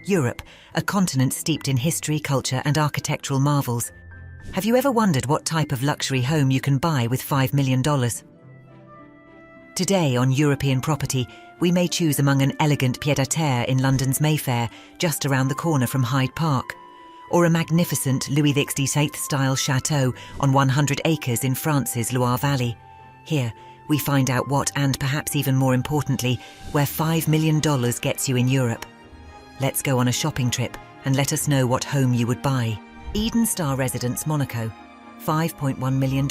Europe, a continent steeped in history, culture, and architectural marvels. Have you ever wondered what type of luxury home you can buy with $5 million? Today on European Property, we may choose among an elegant pied-à-terre in London's Mayfair, just around the corner from Hyde Park, or a magnificent Louis XVIII-style château on 100 acres in France's Loire Valley. Here, we find out what, and perhaps even more importantly, where $5 million gets you in Europe. Let's go on a shopping trip and let us know what home you would buy. Eden Star Residence, Monaco, $5.1 million.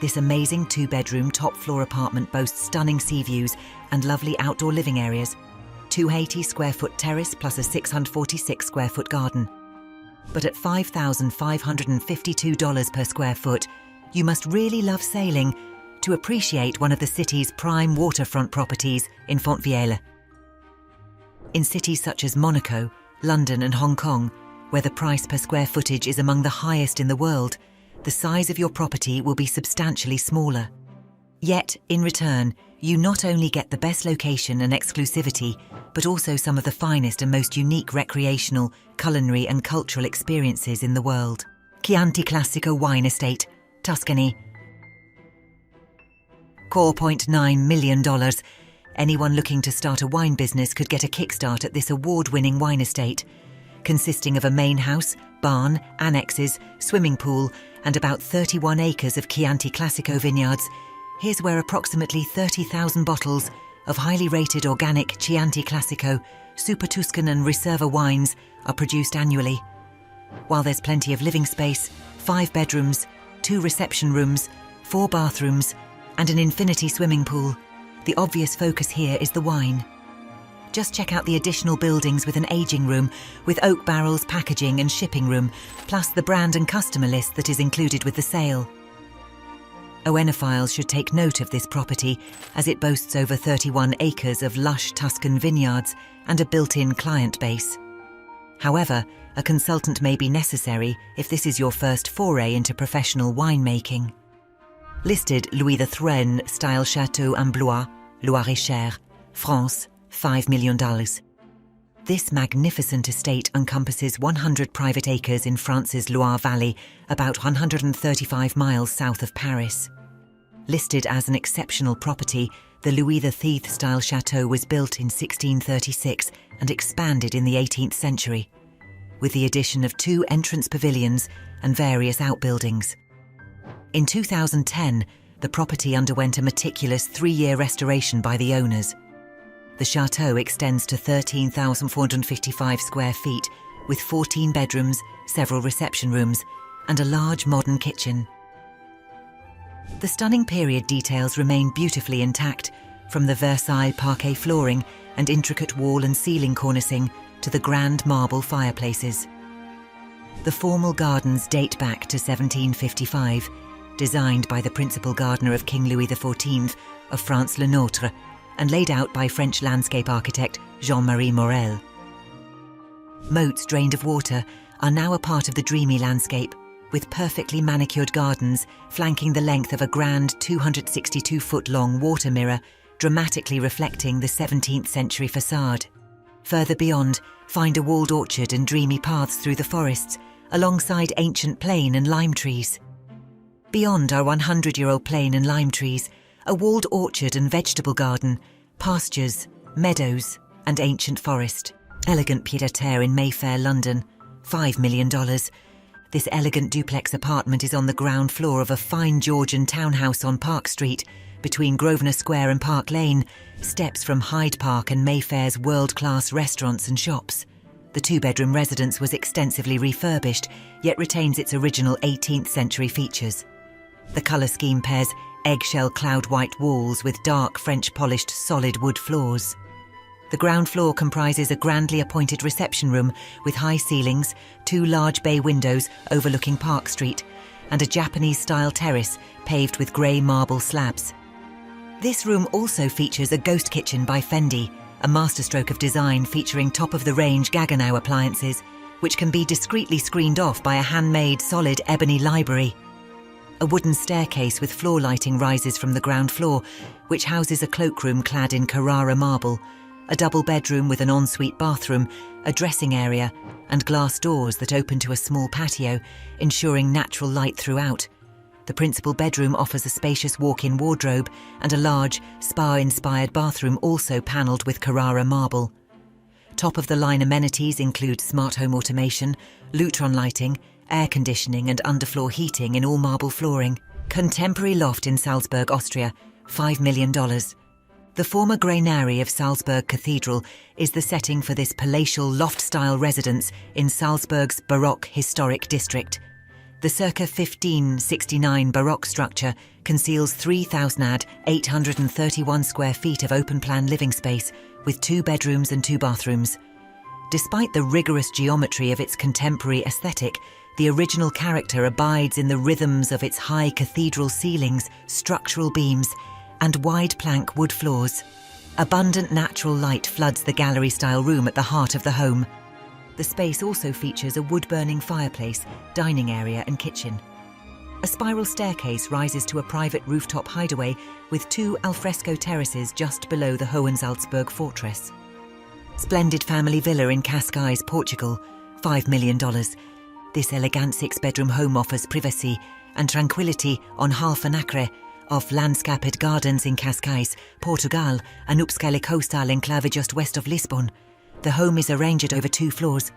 This amazing two-bedroom, top-floor apartment boasts stunning sea views and lovely outdoor living areas, 280-square-foot terrace plus a 646-square-foot garden. But at $5,552 per square foot, you must really love sailing to appreciate one of the city's prime waterfront properties in Fontvieille. In cities such as Monaco, London and Hong Kong, where the price per square footage is among the highest in the world, the size of your property will be substantially smaller. Yet, in return, you not only get the best location and exclusivity, but also some of the finest and most unique recreational, culinary and cultural experiences in the world. Chianti Classico Wine Estate, Tuscany. $4.9 million. Anyone looking to start a wine business could get a kickstart at this award-winning wine estate. Consisting of a main house, barn, annexes, swimming pool, and about 31 acres of Chianti Classico vineyards, here's where approximately 30,000 bottles of highly rated organic Chianti Classico, Supertuscan and Riserva wines are produced annually. While there's plenty of living space, 5 bedrooms, 2 reception rooms, 4 bathrooms, and an infinity swimming pool, the obvious focus here is the wine. Just check out the additional buildings with an aging room, with oak barrels, packaging and shipping room, plus the brand and customer list that is included with the sale. Oenophiles should take note of this property, as it boasts over 31 acres of lush Tuscan vineyards and a built-in client base. However, a consultant may be necessary if this is your first foray into professional winemaking. Listed Louis XVIII-style château en Blois, Loire, France, $5 million. This magnificent estate encompasses 100 private acres in France's Loire Valley, about 135 miles south of Paris. Listed as an exceptional property, the Louis XVIII-style château was built in 1636 and expanded in the 18th century, with the addition of 2 entrance pavilions and various outbuildings. In 2010, the property underwent a meticulous 3-year restoration by the owners. The château extends to 13,455 square feet, with 14 bedrooms, several reception rooms, and a large modern kitchen. The stunning period details remain beautifully intact, from the Versailles parquet flooring and intricate wall and ceiling cornicing to the grand marble fireplaces. The formal gardens date back to 1755, designed by the principal gardener of King Louis XIV of France Le Nôtre, and laid out by French landscape architect Jean-Marie Morel. Moats drained of water are now a part of the dreamy landscape, with perfectly manicured gardens flanking the length of a grand 262-foot-long water mirror, dramatically reflecting the 17th century facade. Further beyond, find a walled orchard and dreamy paths through the forests, alongside ancient plane and lime trees. Beyond are 100-year-old plane and lime trees, a walled orchard and vegetable garden, pastures, meadows, and ancient forest. Elegant pied-à-terre in Mayfair, London, $5 million. This elegant duplex apartment is on the ground floor of a fine Georgian townhouse on Park Street, between Grosvenor Square and Park Lane, steps from Hyde Park and Mayfair's world-class restaurants and shops. The 2-bedroom residence was extensively refurbished, yet retains its original 18th century features. The colour scheme pairs eggshell cloud white walls with dark French polished solid wood floors. The ground floor comprises a grandly appointed reception room with high ceilings, 2 large bay windows overlooking Park Street, and a Japanese-style terrace paved with grey marble slabs. This room also features a ghost kitchen by Fendi, a masterstroke of design featuring top-of-the-range Gaggenau appliances, which can be discreetly screened off by a handmade solid ebony library. A wooden staircase with floor lighting rises from the ground floor, which houses a cloakroom clad in Carrara marble, a double bedroom with an ensuite bathroom, a dressing area, and glass doors that open to a small patio, ensuring natural light throughout. The principal bedroom offers a spacious walk-in wardrobe and a large, spa-inspired bathroom also panelled with Carrara marble. Top-of-the-line amenities include smart home automation, Lutron lighting, air conditioning and underfloor heating in all marble flooring. Contemporary loft in Salzburg, Austria, $5 million. The former granary of Salzburg Cathedral is the setting for this palatial loft-style residence in Salzburg's Baroque historic district. The circa 1569 Baroque structure conceals 3,831 square feet of open-plan living space with 2 bedrooms and 2 bathrooms. Despite the rigorous geometry of its contemporary aesthetic, the original character abides in the rhythms of its high cathedral ceilings, structural beams, and wide plank wood floors. Abundant natural light floods the gallery-style room at the heart of the home. The space also features a wood-burning fireplace, dining area and kitchen. A spiral staircase rises to a private rooftop hideaway with 2 alfresco terraces just below the Hohensalzburg fortress. Splendid family villa in Cascais, Portugal, $5 million. This elegant 6-bedroom home offers privacy and tranquility on half an acre of landscaped gardens in Cascais, Portugal, an upscale coastal enclave just west of Lisbon. The home is arranged over 2 floors.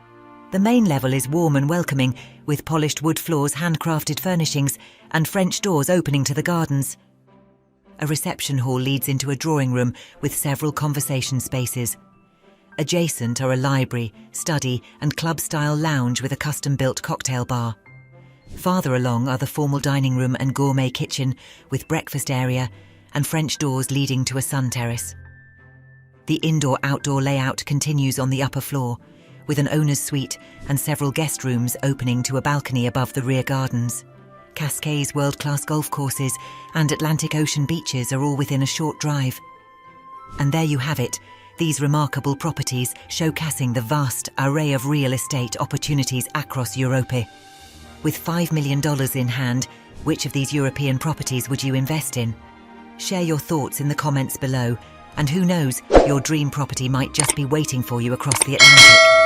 The main level is warm and welcoming, with polished wood floors, handcrafted furnishings, and French doors opening to the gardens. A reception hall leads into a drawing room with several conversation spaces. Adjacent are a library, study, and club-style lounge with a custom-built cocktail bar. Farther along are the formal dining room and gourmet kitchen with breakfast area and French doors leading to a sun terrace. The indoor-outdoor layout continues on the upper floor, with an owner's suite and several guest rooms opening to a balcony above the rear gardens. Cascais world-class golf courses and Atlantic Ocean beaches are all within a short drive. And there you have it, these remarkable properties showcasing the vast array of real estate opportunities across Europe. With $5 million in hand, which of these European properties would you invest in? Share your thoughts in the comments below, and who knows, your dream property might just be waiting for you across the Atlantic.